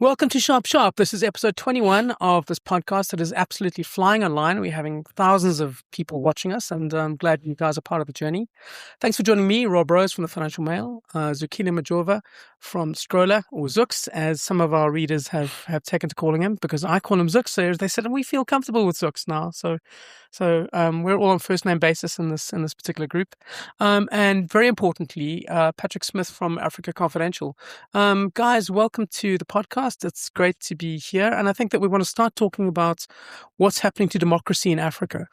Welcome to Sharp Sharp. This is episode 21 of this podcast that is absolutely flying online. We're having thousands of people watching us, and I'm glad you guys are part of the journey. Thanks for joining me, Rob Rose from the Financial Mail, Zukile Majova from Scrolla, or Zooks, as some of our readers have taken to calling him, because I call him Zooks. So they said, we feel comfortable with Zooks now. So we're all on first name basis in this particular group. And very importantly, Patrick Smith from Africa Confidential. Guys, welcome to the podcast. It's great to be here. And I think that we want to start talking about what's happening to democracy in Africa.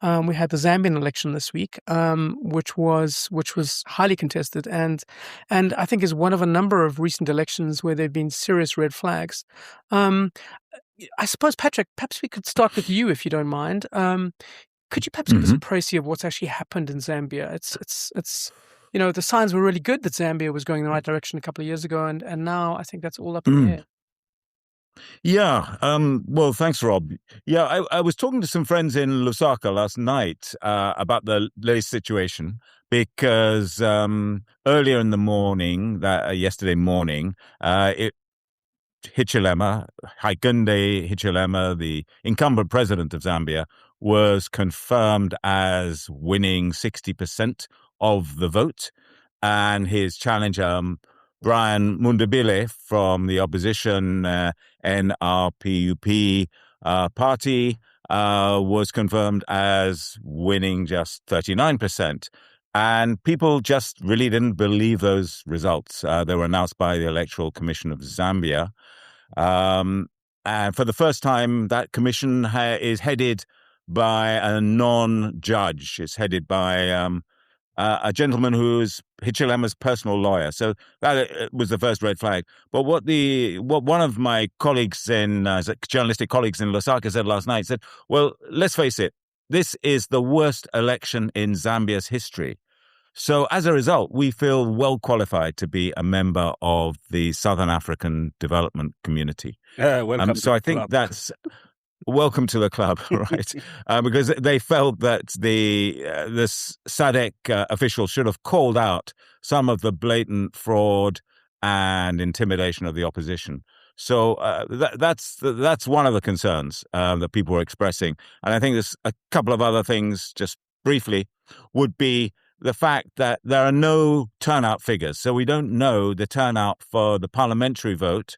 We had the Zambian election this week, which was highly contested, and I think is one of a number of recent elections where there have been serious red flags. I suppose, Patrick, perhaps we could start with you, if you don't mind. Could you perhaps give us a précis of what's actually happened in Zambia? It's the signs were really good that Zambia was going in the right direction a couple of years ago, and now I think that's all up in the air. Yeah. Well, thanks, Rob. Yeah, I was talking to some friends in Lusaka last night about the latest situation because earlier in the morning, yesterday morning, Haigunde Hichilema, the incumbent president of Zambia, was confirmed as winning 60% of the vote, and his challenger, Brian Mundabile from the opposition NRPUP party, was confirmed as winning just 39%. And people just really didn't believe those results. They were announced by the Electoral Commission of Zambia. And for the first time, that commission is headed by a non-judge. It's headed by a gentleman who's Hichilema's personal lawyer. So that was the first red flag. But what one of my colleagues journalistic colleagues in Lusaka said last night, said, well, let's face it, this is the worst election in Zambia's history. So as a result, we feel well qualified to be a member of the Southern African Development Community. So I think that's... Welcome to the club, right? Because they felt that the SADC officials should have called out some of the blatant fraud and intimidation of the opposition. So that's one of the concerns that people were expressing. And I think there's a couple of other things, just briefly, would be the fact that there are no turnout figures. So we don't know the turnout for the parliamentary vote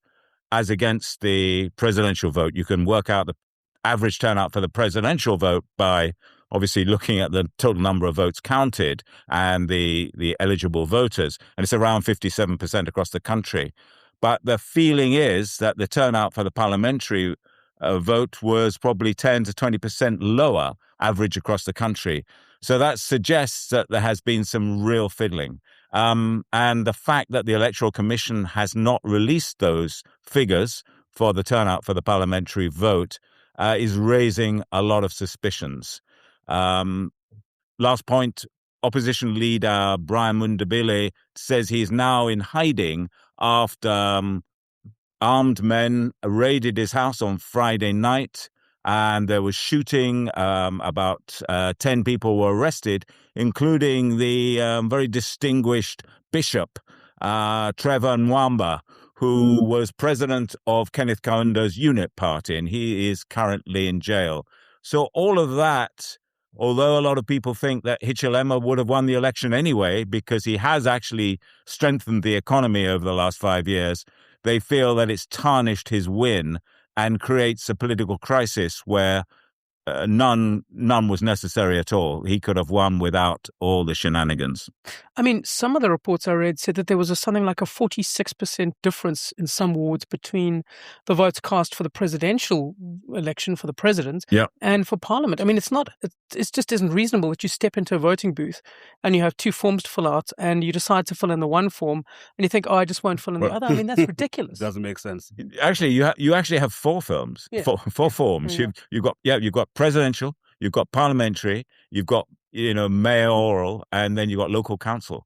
as against the presidential vote. You can work out the average turnout for the presidential vote by obviously looking at the total number of votes counted and the eligible voters, and it's around 57% across the country. But the feeling is that the turnout for the parliamentary vote was probably 10 to 20% lower average across the country. So that suggests that there has been some real fiddling. And the fact that the Electoral Commission has not released those figures for the turnout for the parliamentary vote is raising a lot of suspicions. Last point, opposition leader Brian Mundabile says he's now in hiding after armed men raided his house on Friday night, and there was shooting. About 10 people were arrested, including the very distinguished bishop, Trevor Nwamba, who was president of Kenneth Kaunda's UNIT party, and he is currently in jail. So all of that, although a lot of people think that Hichilema would have won the election anyway, because he has actually strengthened the economy over the last 5 years, they feel that it's tarnished his win and creates a political crisis where none was necessary at all. He could have won without all the shenanigans. I mean, some of the reports I read said that there was something like a 46% difference in some wards between the votes cast for the presidential election for the president and for parliament. I mean, it just isn't reasonable that you step into a voting booth and you have two forms to fill out and you decide to fill in the one form and you think, I just won't fill in the other. I mean, that's ridiculous. Doesn't make sense. Actually, you actually have four forms, four forms. Yeah. You've got presidential, you've got parliamentary, you've got mayoral, and then you've got local councillor.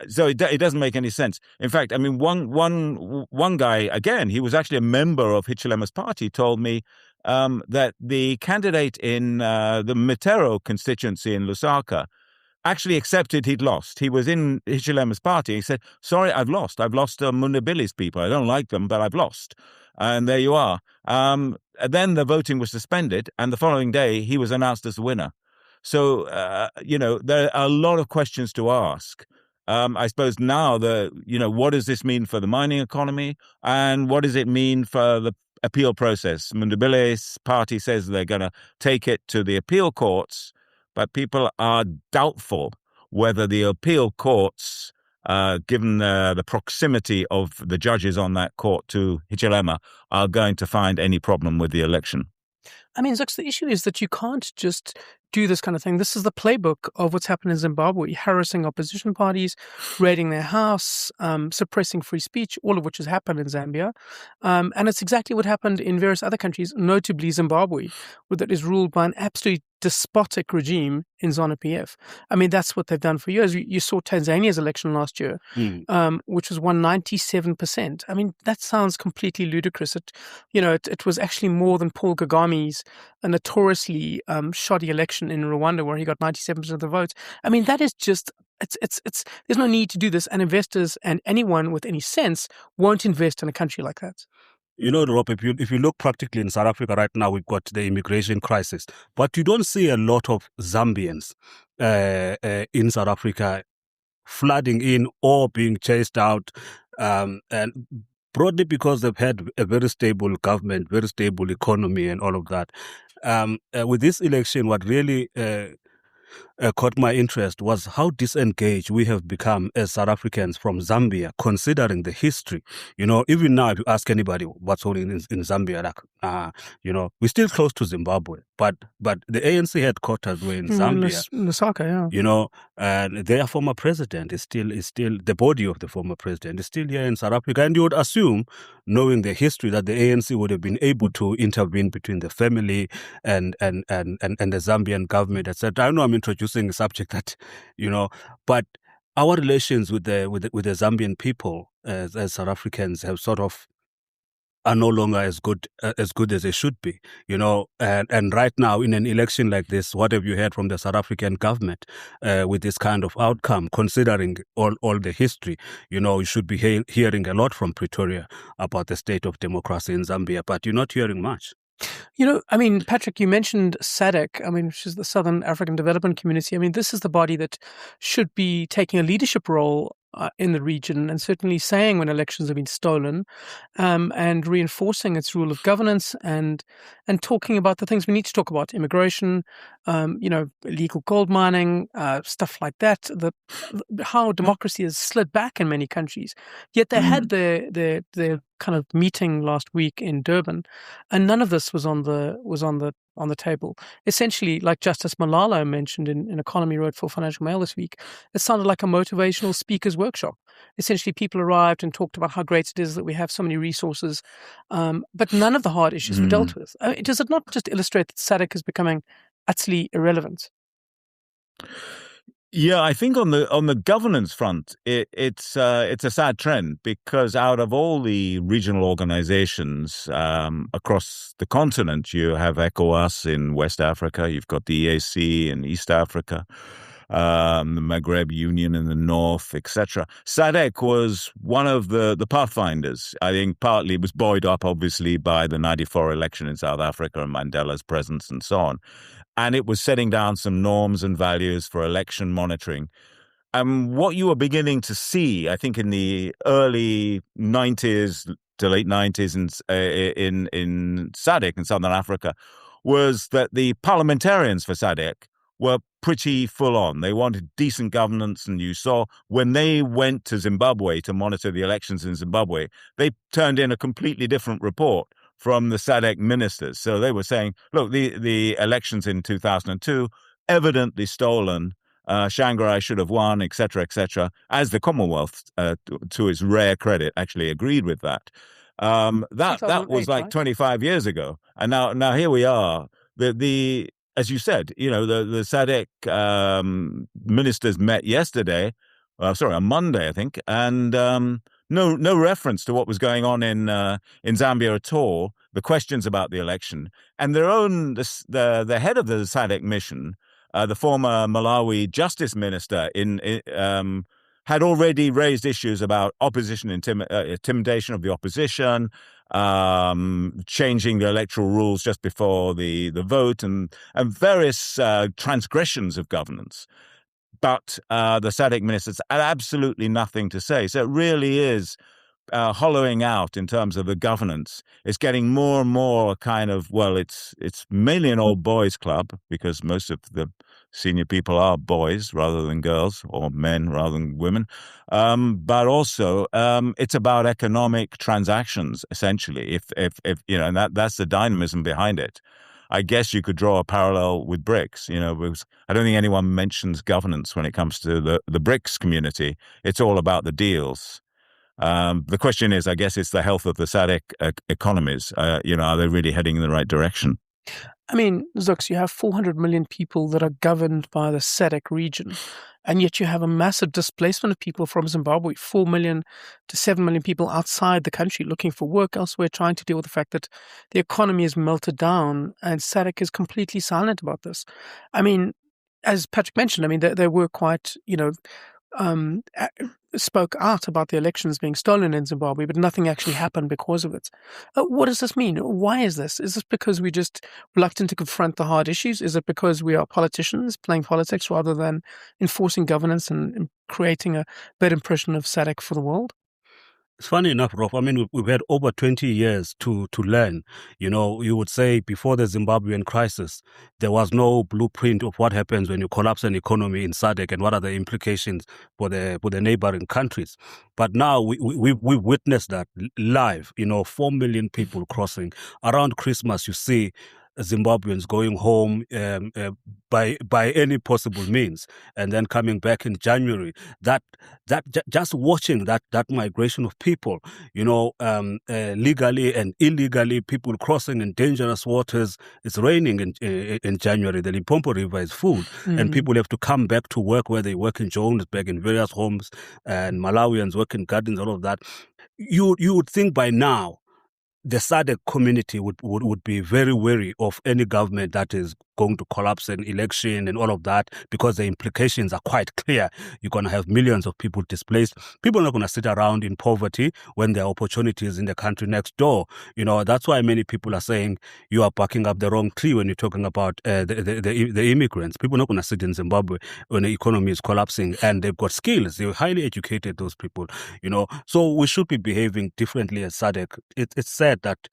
So it doesn't make any sense. In fact, I mean, one guy, again, he was actually a member of Hichilema's party, told me that the candidate in the Metero constituency in Lusaka actually accepted he'd lost. He was in Hichilema's party. He said, sorry, I've lost. I've lost Mundabili's people. I don't like them, but I've lost. And there you are. And then the voting was suspended, and the following day he was announced as the winner. So, there are a lot of questions to ask. I suppose now, what does this mean for the mining economy, and what does it mean for the appeal process? Mundabile's party says they're going to take it to the appeal courts, but people are doubtful whether the appeal courts, given the proximity of the judges on that court to Hichilema, are going to find any problem with the election. I mean, Zux, the issue is that you can't just do this kind of thing. This is the playbook of what's happened in Zimbabwe, harassing opposition parties, raiding their house, suppressing free speech, all of which has happened in Zambia. And it's exactly what happened in various other countries, notably Zimbabwe, that is ruled by an absolutely despotic regime in ZANU-PF. I mean, that's what they've done for years. You saw Tanzania's election last year, which was won 97%. I mean, that sounds completely ludicrous. It was actually more than Paul Kagami's a notoriously shoddy election in Rwanda, where he got 97% of the votes. I mean, that is just it's there's no need to do this, and investors and anyone with any sense won't invest in a country like that. Rob, if you look practically in South Africa right now, we've got the immigration crisis, but you don't see a lot of Zambians in South Africa flooding in or being chased out, and broadly because they've had a very stable government, very stable economy, and all of that. With this election, what really caught my interest was how disengaged we have become as South Africans from Zambia, considering the history. Even now, if you ask anybody what's holding in Zambia, we're still close to Zimbabwe, but the ANC headquarters were in Zambia. Lusaka, yeah. And their former president is still the body of the former president is still here in South Africa, and you would assume, knowing the history, that the ANC would have been able to intervene between the family and the Zambian government, etc. I know I'm introducing a subject that, but our relations with the Zambian people as South Africans have sort of are no longer as good as they should be, and right now in an election like this, what have you heard from the South African government with this kind of outcome, considering all the history? You should be hearing a lot from Pretoria about the state of democracy in Zambia, but you're not hearing much. I mean, Patrick, you mentioned SADC, which is the Southern African Development Community. I mean, this is the body that should be taking a leadership role in the region, and certainly saying when elections have been stolen, and reinforcing its rule of governance, and talking about the things we need to talk about: immigration, illegal gold mining, stuff like that. How democracy has slid back in many countries. Yet they had their kind of meeting last week in Durban, and none of this was on the table. Essentially, like Justice Malala mentioned in a column he wrote for Financial Mail this week, it sounded like a motivational speaker's workshop. Essentially, people arrived and talked about how great it is that we have so many resources, but none of the hard issues were dealt with. Does it not just illustrate that SADC is becoming utterly irrelevant? Yeah, I think on the governance front, it's a sad trend, because out of all the regional organizations across the continent, you have ECOWAS in West Africa, you've got the EAC in East Africa, the Maghreb Union in the north, etc. SADC was one of the pathfinders. I think partly it was buoyed up, obviously, by the '94 election in South Africa and Mandela's presence and so on. And it was setting down some norms and values for election monitoring. And what you were beginning to see, I think, in the early 90s to late 90s in SADC in Southern Africa, was that the parliamentarians for SADC were pretty full on. They wanted decent governance, and you saw when they went to Zimbabwe to monitor the elections in Zimbabwe, they turned in a completely different report from the SADC ministers. So they were saying, look, the elections in 2002, evidently stolen, Shanghai should have won, et cetera, as the Commonwealth, to its rare credit, actually agreed with that. That was like 25 years ago. And now here we are. As you said, the SADC ministers met yesterday, on Monday, I think, and no reference to what was going on in Zambia at all. The questions about the election, and the head of the SADC mission the former Malawi justice minister had already raised issues about opposition intimidation of the opposition, changing the electoral rules just before the vote, and various transgressions of governance. But the SADC ministers had absolutely nothing to say. So it really is hollowing out in terms of the governance. It's getting more and more kind of, well, it's mainly an old boys club, because most of the senior people are boys rather than girls, or men rather than women. But also it's about economic transactions, essentially. If and that's the dynamism behind it. I guess you could draw a parallel with BRICS, because I don't think anyone mentions governance when it comes to the BRICS community. It's all about the deals. The question is, I guess, it's the health of the SADC economies. Are they really heading in the right direction? I mean, Zux, you have 400 million people that are governed by the SADC region, and yet you have a massive displacement of people from Zimbabwe, 4 million to 7 million people outside the country looking for work elsewhere, trying to deal with the fact that the economy is melted down, and SADC is completely silent about this. I mean, as Patrick mentioned, I mean, they were quite, spoke out about the elections being stolen in Zimbabwe, but nothing actually happened because of it. What does this mean? Why is this? Is this because we're just reluctant to confront the hard issues? Is it because we are politicians playing politics rather than enforcing governance and creating a better impression of SADC for the world? It's funny enough, Rob. I mean, we've had over 20 years to learn. You would say before the Zimbabwean crisis, there was no blueprint of what happens when you collapse an economy in SADC and what are the implications for the neighboring countries. But now we've witnessed that live. 4 million people crossing. Around Christmas, you see Zimbabweans going home by any possible means, and then coming back in January. Just watching that migration of people, legally and illegally, people crossing in dangerous waters. It's raining in January. The Limpopo River is full, and people have to come back to work where they work in Johannesburg in various homes, and Malawians work in gardens, all of that. You would think by now the SADC community would be very wary of any government that is going to collapse an election and all of that, because the implications are quite clear. You're going to have millions of people displaced. People are not going to sit around in poverty when there are opportunities in the country next door. That's why many people are saying you are backing up the wrong tree when you're talking about the immigrants. People are not going to sit in Zimbabwe when the economy is collapsing, and they've got skills. They're highly educated, those people. So we should be behaving differently as SADC. It's sad that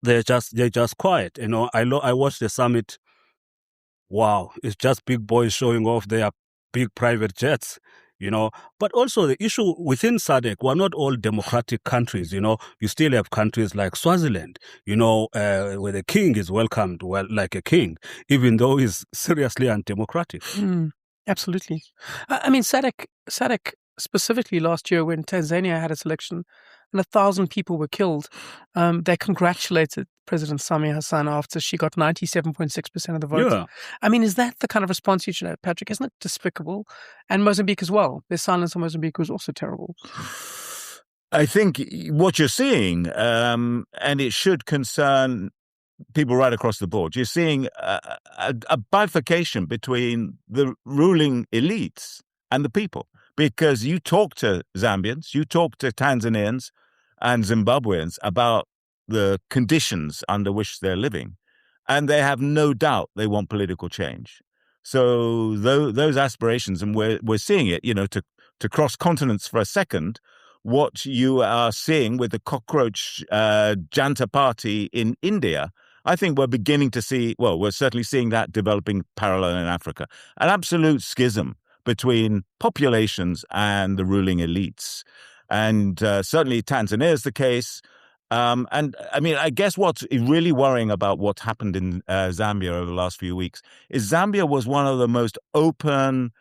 they're just quiet. I watched the summit. Wow, it's just big boys showing off their big private jets. But also the issue within SADC, we're not all democratic countries. You still have countries like Swaziland, where the king is welcomed like a king, even though he's seriously undemocratic. Absolutely. I mean, SADC specifically last year when Tanzania had its election and 1,000 people were killed, they congratulated President Samia Hassan after she got 97.6% of the vote. Yeah. I mean, is that the kind of response you should have, Patrick? Isn't it despicable? And Mozambique as well. Their silence on Mozambique was also terrible. I think what you're seeing, and it should concern people right across the board, you're seeing a bifurcation between the ruling elites and the people. Because you talk to Zambians, you talk to Tanzanians and Zimbabweans about the conditions under which they're living, and they have no doubt they want political change. So those aspirations, and we're seeing it, to cross continents for a second, what you are seeing with the cockroach Janta party in India, I think we're beginning to see, we're certainly seeing that developing parallel in Africa, an absolute schism between populations and the ruling elites. And certainly Tanzania is the case. And I mean, I guess what's really worrying about what's happened in Zambia over the last few weeks is Zambia was one of the most open,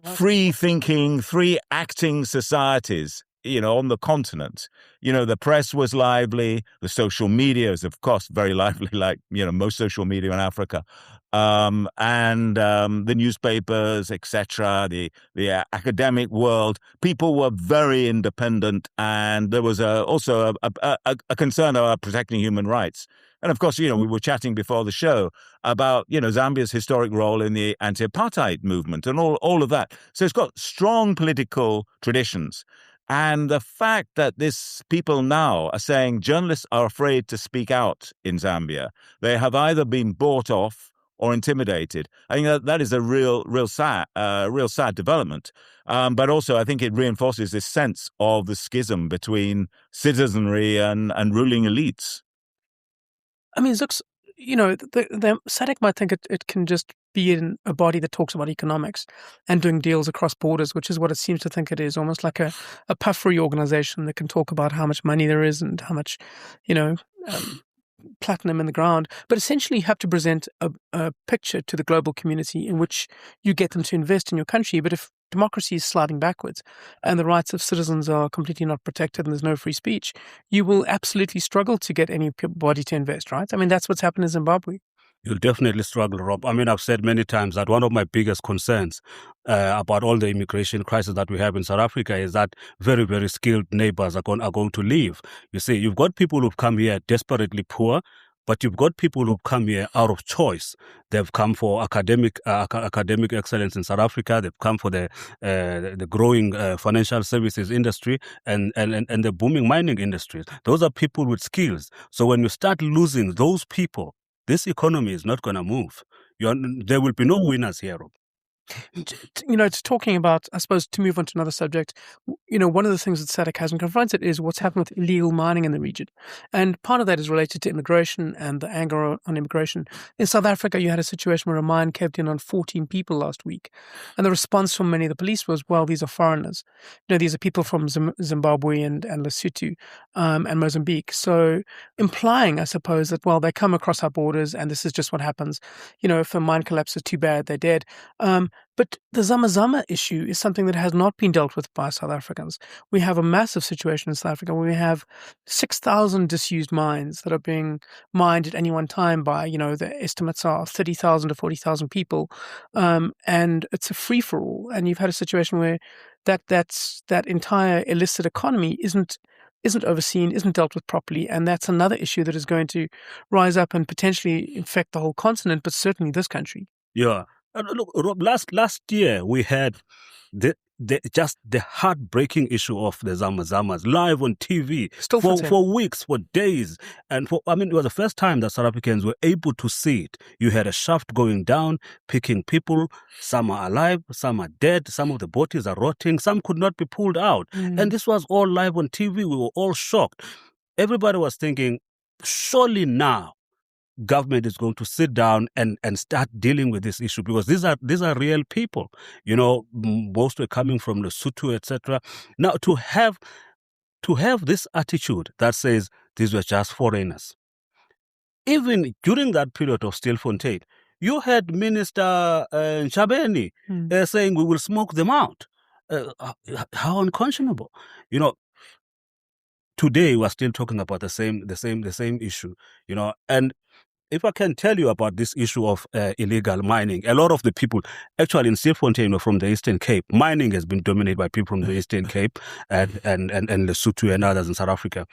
free-thinking, free-acting societies, on the continent. The press was lively. The social media is, of course, very lively, like, most social media in Africa. And the newspapers, etc., the academic world, people were very independent, and there was also a concern about protecting human rights. And of course, we were chatting before the show about, Zambia's historic role in the anti-apartheid movement and all of that. So it's got strong political traditions. And the fact that these people now are saying journalists are afraid to speak out in Zambia, they have either been bought off or intimidated. I think that is a real sad development. But also, I think it reinforces this sense of the schism between citizenry and ruling elites. I mean, Zooks, the SADC might think it can just be in a body that talks about economics and doing deals across borders, which is what it seems to think it is, almost like a puffery organization that can talk about how much money there is and how much, platinum in the ground. But essentially, you have to present a picture to the global community in which you get them to invest in your country. But if democracy is sliding backwards and the rights of citizens are completely not protected and there's no free speech, you will absolutely struggle to get anybody to invest, right? I mean, that's what's happened in Zimbabwe. You'll definitely struggle, Rob. I mean, I've said many times that one of my biggest concerns about all the immigration crisis that we have in South Africa is that very, very skilled neighbors are going to leave. You see, you've got people who've come here desperately poor, but you've got people who've come here out of choice. They've come for academic excellence in South Africa. They've come for the growing financial services industry and the booming mining industries. Those are people with skills. So when you start losing those people, this economy is not going to move. There will be no winners here, Rob. It's talking about, I suppose, to move on to another subject, one of the things that SADC hasn't confronted is what's happened with illegal mining in the region. And part of that is related to immigration and the anger on immigration. In South Africa, you had a situation where a mine caved in on 14 people last week. And the response from many of the police was, well, these are foreigners. These are people from Zimbabwe and Lesotho and Mozambique. So implying, I suppose, that, well, they come across our borders and this is just what happens. If a mine collapses, too bad, they're dead. But the zama issue is something that has not been dealt with by South Africans. We have a massive situation in South Africa where we have 6,000 disused mines that are being mined at any one time by, the estimates are 30,000 to 40,000 people. And it's a free-for-all. And you've had a situation where that entire illicit economy isn't overseen, isn't dealt with properly. And that's another issue that is going to rise up and potentially infect the whole continent, but certainly this country. Yeah. Look, Rob, last year we had the heartbreaking issue of the Zamas live on TV for weeks, for days. And it was the first time that South Africans were able to see it. You had a shaft going down, picking people. Some are alive, some are dead, some of the bodies are rotting, some could not be pulled out. And this was all live on TV. We were all shocked. Everybody was thinking, surely now government is going to sit down and start dealing with this issue, because these are real people. Most were coming from Lesotho, etc. Now to have this attitude that says these were just foreigners. Even during that period of Stilfontein, you had Minister Ntshavheni saying we will smoke them out. How unconscionable! Today we're still talking about the same issue. And if I can tell you about this issue of illegal mining, a lot of the people actually in Stilfontein were from the Eastern Cape. Mining has been dominated by people from the Eastern Cape and Lesotho and others in South Africa.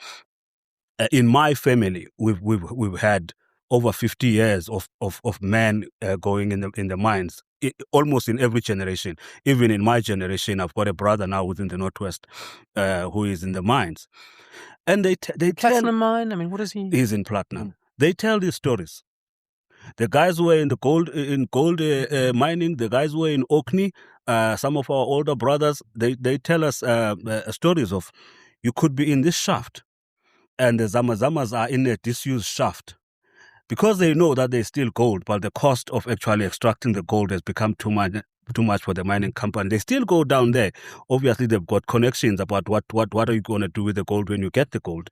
In my family, we've had over 50 years of men going in the mines, almost in every generation. Even in my generation, I've got a brother now within the Northwest who is in the mines. And they Platinum mine? I mean, what is he? He's in platinum. They tell these stories. The guys who were in the gold mining, the guys who were in Orkney, some of our older brothers, they tell us stories of, you could be in this shaft and the Zamas are in a disused shaft, because they know that there's still gold, but the cost of actually extracting the gold has become too much for the mining company. They still go down there. Obviously, they've got connections about what are you going to do with the gold when you get the gold.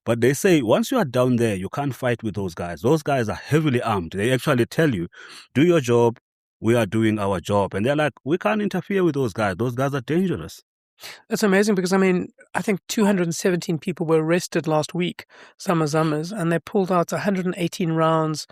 But they say once you are down there, you can't fight with those guys. Those guys are heavily armed. They actually tell you, do your job, we are doing our job. And they're like, we can't interfere with those guys. Those guys are dangerous. That's amazing, because I think 217 people were arrested last week, Zamas, and they pulled out 118 rounds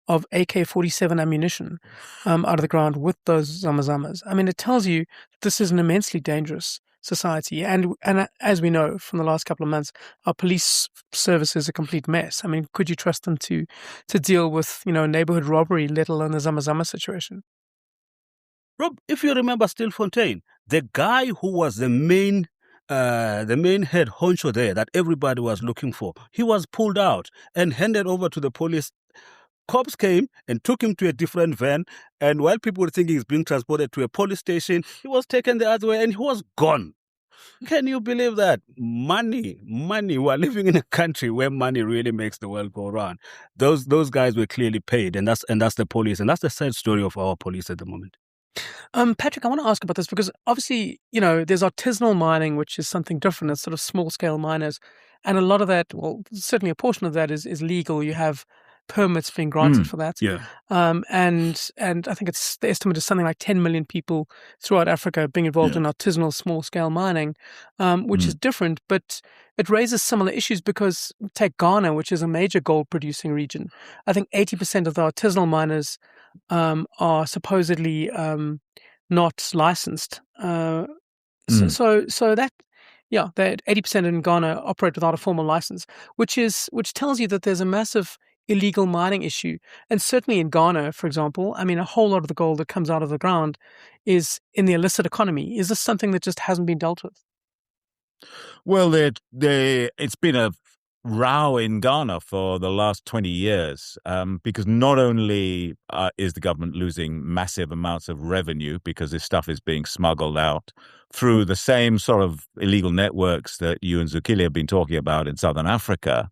of AK-47 ammunition out of the ground with those Zamas. It tells you this is an immensely dangerous society. And as we know from the last couple of months, our police service is a complete mess. I mean, could you trust them to deal with, neighborhood robbery, let alone the zama situation? Rob, if you remember Stilfontein, the guy who was the main head honcho there that everybody was looking for, he was pulled out and handed over to the police. Cops came and took him to a different van, and while people were thinking he's being transported to a police station, he was taken the other way and he was gone. Can you believe that? Money. We're living in a country where money really makes the world go round. Those guys were clearly paid, and that's the police, and that's the sad story of our police at the moment. Patrick, I want to ask about this because obviously, there's artisanal mining, which is something different. It's sort of small scale miners. And a lot of that, well, certainly a portion of that is legal. You have permits being granted for that. Yeah. And I think the estimate is something like 10 million people throughout Africa being involved in artisanal small scale mining, which is different, but it raises similar issues because take Ghana, which is a major gold producing region. I think 80% of the artisanal miners are supposedly not licensed. So that, that 80% in Ghana operate without a formal license, which tells you that there's a massive illegal mining issue. And certainly in Ghana, for example, I mean, a whole lot of the gold that comes out of the ground is in the illicit economy. Is this something that just hasn't been dealt with? Well, it's been a row in Ghana for the last 20 years because not only is the government losing massive amounts of revenue because this stuff is being smuggled out through the same sort of illegal networks that you and Zukile have been talking about in southern Africa.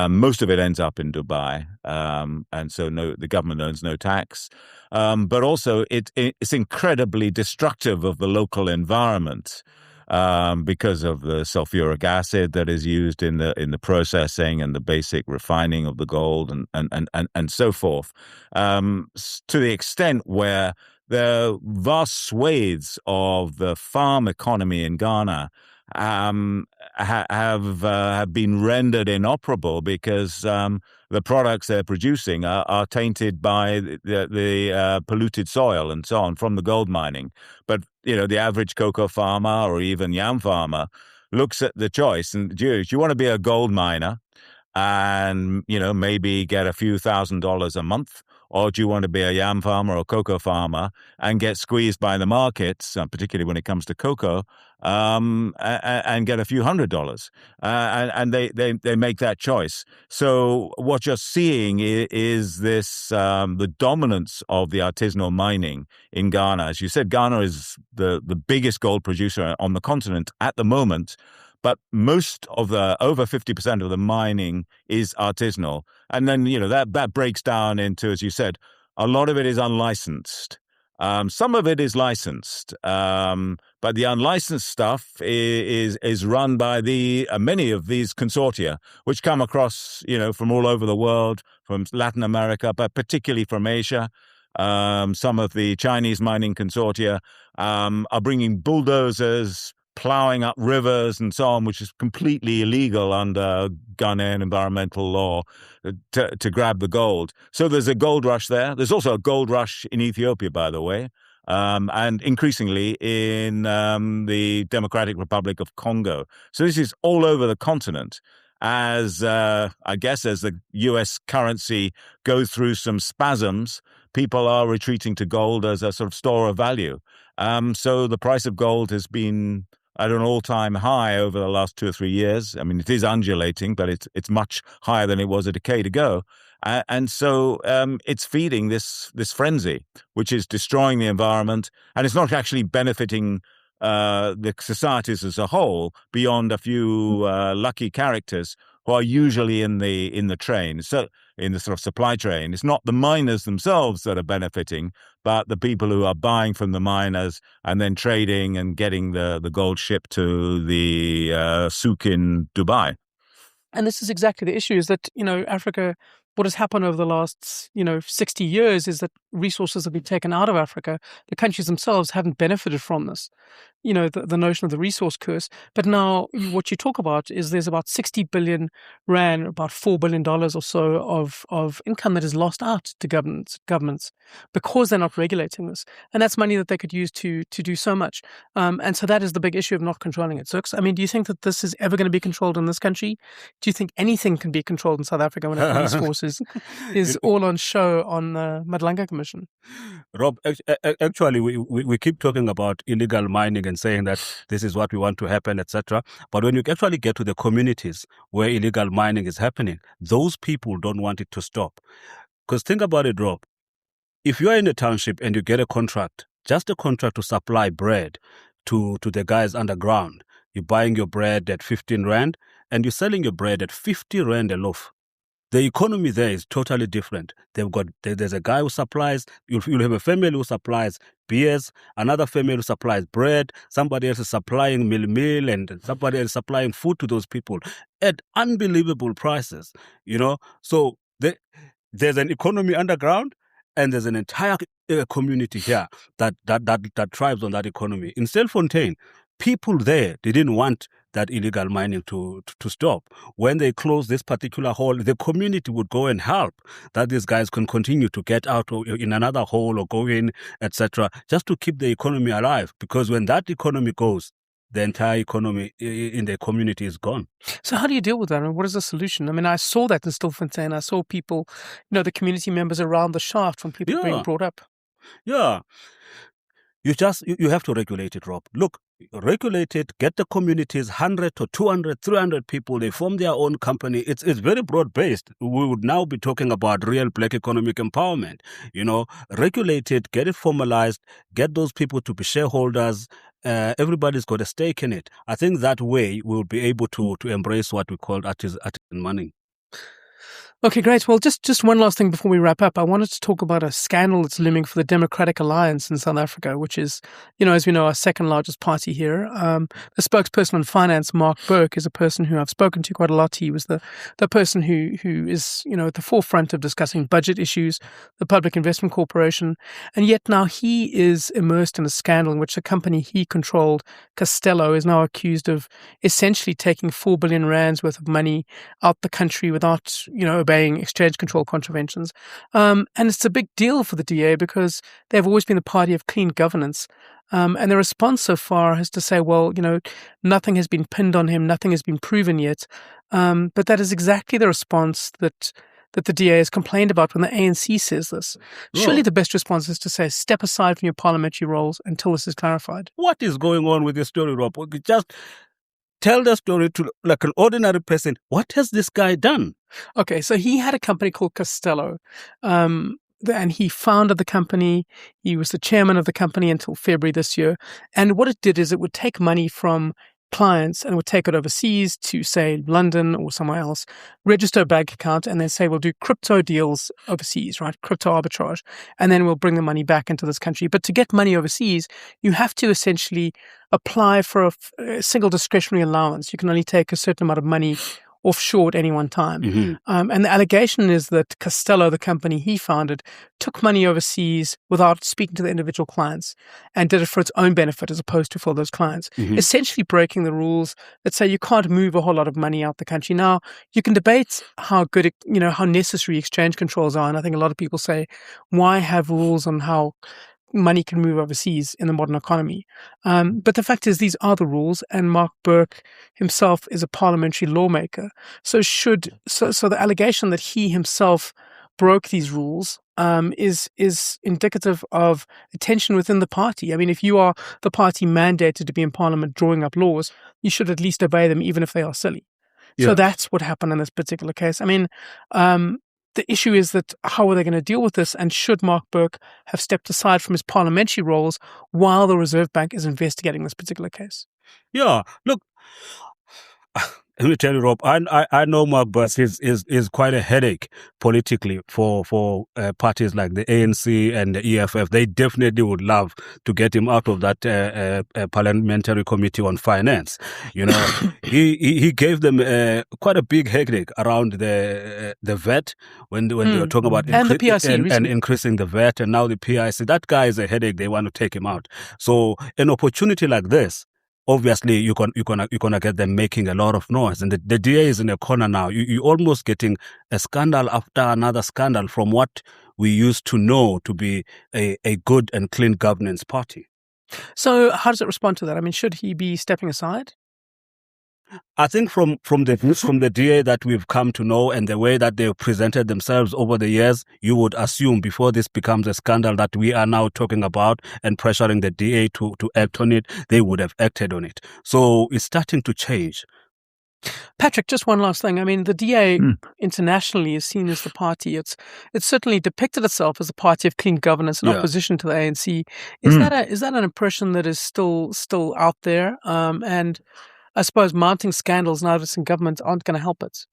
Most of it ends up in Dubai, and so the government earns no tax. But also it's incredibly destructive of the local environment. Because of the sulfuric acid that is used in the processing and the basic refining of the gold and so forth, to the extent where the vast swathes of the farm economy in Ghana have been rendered inoperable because the products they're producing are tainted by the polluted soil and so on from the gold mining. But the average cocoa farmer or even yam farmer looks at the choice and, do you want to be a gold miner and maybe get a few $1,000s a month? Or do you want to be a yam farmer or cocoa farmer and get squeezed by the markets, particularly when it comes to cocoa, and get a few $100s? And they make that choice. So what you're seeing is this the dominance of the artisanal mining in Ghana. As you said, Ghana is the biggest gold producer on the continent at the moment. But most of over 50% of the mining is artisanal. And then, that breaks down into, as you said, a lot of it is unlicensed. Some of it is licensed. But the unlicensed stuff is run by many of these consortia, which come across, from all over the world, from Latin America, but particularly from Asia. Some of the Chinese mining consortia are bringing bulldozers, plowing up rivers and so on, which is completely illegal under Ghanaian environmental law to grab the gold. So there's a gold rush there. There's also a gold rush in Ethiopia, by the way, and increasingly in the Democratic Republic of Congo. So this is all over the continent as the U.S. currency goes through some spasms. People are retreating to gold as a sort of store of value. So the price of gold has been at an all-time high over the last 2 or 3 years. I mean, it is undulating, but it's much higher than it was a decade ago. And so it's feeding this frenzy, which is destroying the environment, and it's not actually benefiting the societies as a whole beyond a few lucky characters who are usually in the train. So in the sort of supply train, it's not the miners themselves that are benefiting, but the people who are buying from the miners and then trading and getting the gold shipped to the souk in Dubai. And this is exactly the issue, is that, Africa what has happened over the last, 60 years is that resources have been taken out of Africa. The countries themselves haven't benefited from this. The notion of the resource curse. But now what you talk about is there's about 60 billion rand, about $4 billion or so of income that is lost out to governments because they're not regulating this. And that's money that they could use to do so much. And so that is the big issue of not controlling it. Zooks, I mean, do you think that this is ever going to be controlled in this country? Do you think anything can be controlled in South Africa when a police force is all on show on the Madlanga Commission? Rob, actually, we keep talking about illegal mining and saying that this is what we want to happen, etc. But when you actually get to the communities where illegal mining is happening, those people don't want it to stop. Because think about it, Rob. If you are in a township and you get a contract, just a contract to supply bread to the guys underground, you're buying your bread at 15 rand and you're selling your bread at 50 rand a loaf. The economy there is totally different. There's a guy who supplies, you'll have a family who supplies beers, another family who supplies bread, somebody else is supplying meal, and somebody else is supplying food to those people at unbelievable prices, So there's an economy underground, and there's an entire community here that thrives on that economy. In Selfontein, people there, they didn't want that illegal mining to stop. When they closed this particular hole, the community would go and help that these guys can continue to get out in another hole or go in, etc., just to keep the economy alive. Because when that economy goes, the entire economy in the community is gone. So how do you deal with that? And what is the solution? I mean, I saw that in Stilfontein. I saw people, the community members around the shaft when people being brought up. Yeah. You have to regulate it, Rob. Look, regulate it, get the communities, 100 to 200, 300 people, they form their own company. It's very broad-based. We would now be talking about real black economic empowerment. Regulate it, get it formalized, get those people to be shareholders. Everybody's got a stake in it. I think that way we'll be able to embrace what we call artisan money. Okay, great. Well, just one last thing before we wrap up. I wanted to talk about a scandal that's looming for the Democratic Alliance in South Africa, which is, as we know, our second largest party here. The spokesperson on finance, Mark Burke, is a person who I've spoken to quite a lot. He was the person who is, at the forefront of discussing budget issues, the Public Investment Corporation. And yet now he is immersed in a scandal in which the company he controlled, Castello, is now accused of essentially taking 4 billion rands worth of money out the country without, obeying exchange control contraventions. And it's a big deal for the DA because they've always been the party of clean governance. And the response so far is to say, well, nothing has been pinned on him, nothing has been proven yet. But that is exactly the response that the DA has complained about when the ANC says this. Surely the best response is to say, step aside from your parliamentary roles until this is clarified. What is going on with this story, Rob? Just tell the story to like an ordinary person. What has this guy done? Okay, so he had a company called Castello, and he founded the company. He was the chairman of the company until February this year. And what it did is it would take money from clients and would take it overseas to, say, London or somewhere else, register a bank account, and then say, we'll do crypto deals overseas, right? Crypto arbitrage. And then we'll bring the money back into this country. But to get money overseas, you have to essentially apply for a single discretionary allowance. You can only take a certain amount of money offshore at any one time. Mm-hmm. And the allegation is that Castello, the company he founded, took money overseas without speaking to the individual clients and did it for its own benefit as opposed to for those clients, essentially breaking the rules that say you can't move a whole lot of money out the country. Now, you can debate how good, how necessary exchange controls are. And I think a lot of people say, why have rules on how money can move overseas in the modern economy? But the fact is, these are the rules, and Mark Burke himself is a parliamentary lawmaker. So the allegation that he himself broke these rules is indicative of the tension within the party. I mean, if you are the party mandated to be in parliament drawing up laws, you should at least obey them, even if they are silly. Yeah. So that's what happened in this particular case. I mean, the issue is that how are they going to deal with this? And should Mark Burke have stepped aside from his parliamentary roles while the Reserve Bank is investigating this particular case? Yeah, look, Let me tell you, Rob, I know Mark Burke is quite a headache politically for parties like the ANC and the EFF. They definitely would love to get him out of that parliamentary committee on finance. You know, he gave them quite a big headache around the VAT when they were talking about and the PIC and increasing the VAT, and now the PIC. That guy is a headache. They want to take him out. So an opportunity like this, obviously, you're gonna get them making a lot of noise, and the DA is in a corner now. You're almost getting a scandal after another scandal from what we used to know to be a good and clean governance party. So, how does it respond to that? I mean, should he be stepping aside? I think from the DA that we've come to know and the way that they've presented themselves over the years, you would assume before this becomes a scandal that we are now talking about and pressuring the DA to act on it, they would have acted on it. So it's starting to change. Patrick, just one last thing. I mean, the DA internationally is seen as the party. It's certainly depicted itself as a party of clean governance in opposition to the ANC. Is that an impression that is still out there? And I suppose mounting scandals now in government aren't going to help it.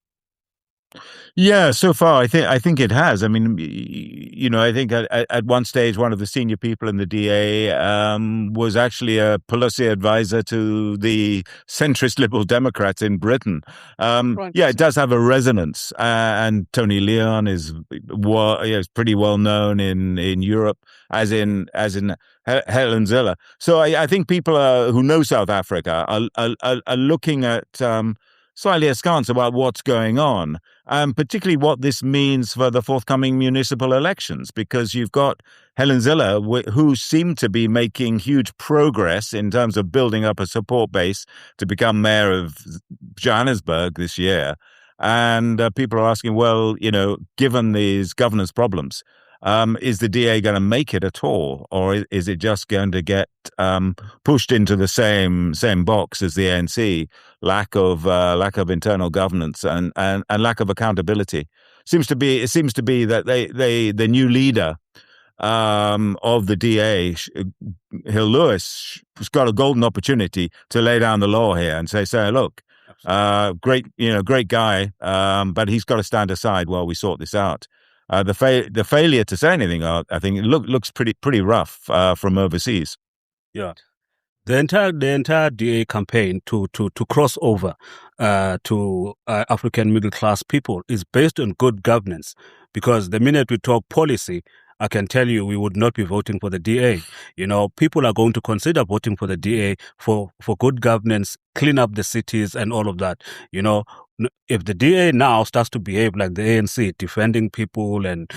Yeah, so far I think it has. I mean, you know, I think at one stage one of the senior people in the DA was actually a policy advisor to the centrist Liberal Democrats in Britain. Right. Yeah, it does have a resonance, and Tony Leon is pretty well known in Europe, as in Helen Zille. So I think people who know South Africa are looking at slightly askance about what's going on, particularly what this means for the forthcoming municipal elections, because you've got Helen Zille, who seemed to be making huge progress in terms of building up a support base to become mayor of Johannesburg this year. And people are asking, well, you know, given these governance problems, is the DA going to make it at all, or is it just going to get pushed into the same box as the ANC? Lack of internal governance and lack of accountability. It seems to be that the new leader of the DA, Hill Lewis, has got a golden opportunity to lay down the law here and say, look, great guy, but he's got to stand aside while we sort this out. The failure to say anything, I think, looks pretty rough from overseas. Yeah, the entire DA campaign to cross over to African middle class people is based on good governance. Because the minute we talk policy, I can tell you we would not be voting for the DA. You know, people are going to consider voting for the DA for good governance, clean up the cities and all of that. You know, if the DA now starts to behave like the ANC, defending people and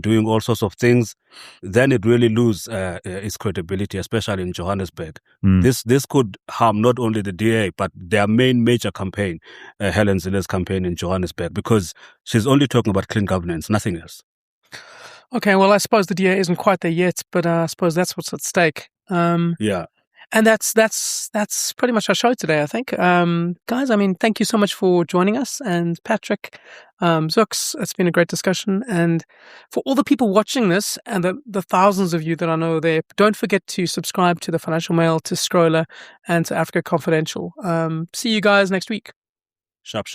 doing all sorts of things, then it really loses its credibility, especially in Johannesburg. This could harm not only the DA, but their main major campaign, Helen Zille's campaign in Johannesburg, because she's only talking about clean governance, nothing else. Okay, well, I suppose the DA isn't quite there yet, but I suppose that's what's at stake. Yeah. And that's pretty much our show today, I think. Guys, I mean, thank you so much for joining us. And Patrick, Zooks, it's been a great discussion. And for all the people watching this and the thousands of you that I know there, don't forget to subscribe to the Financial Mail, to Scrolla, and to Africa Confidential. See you guys next week. Sharp.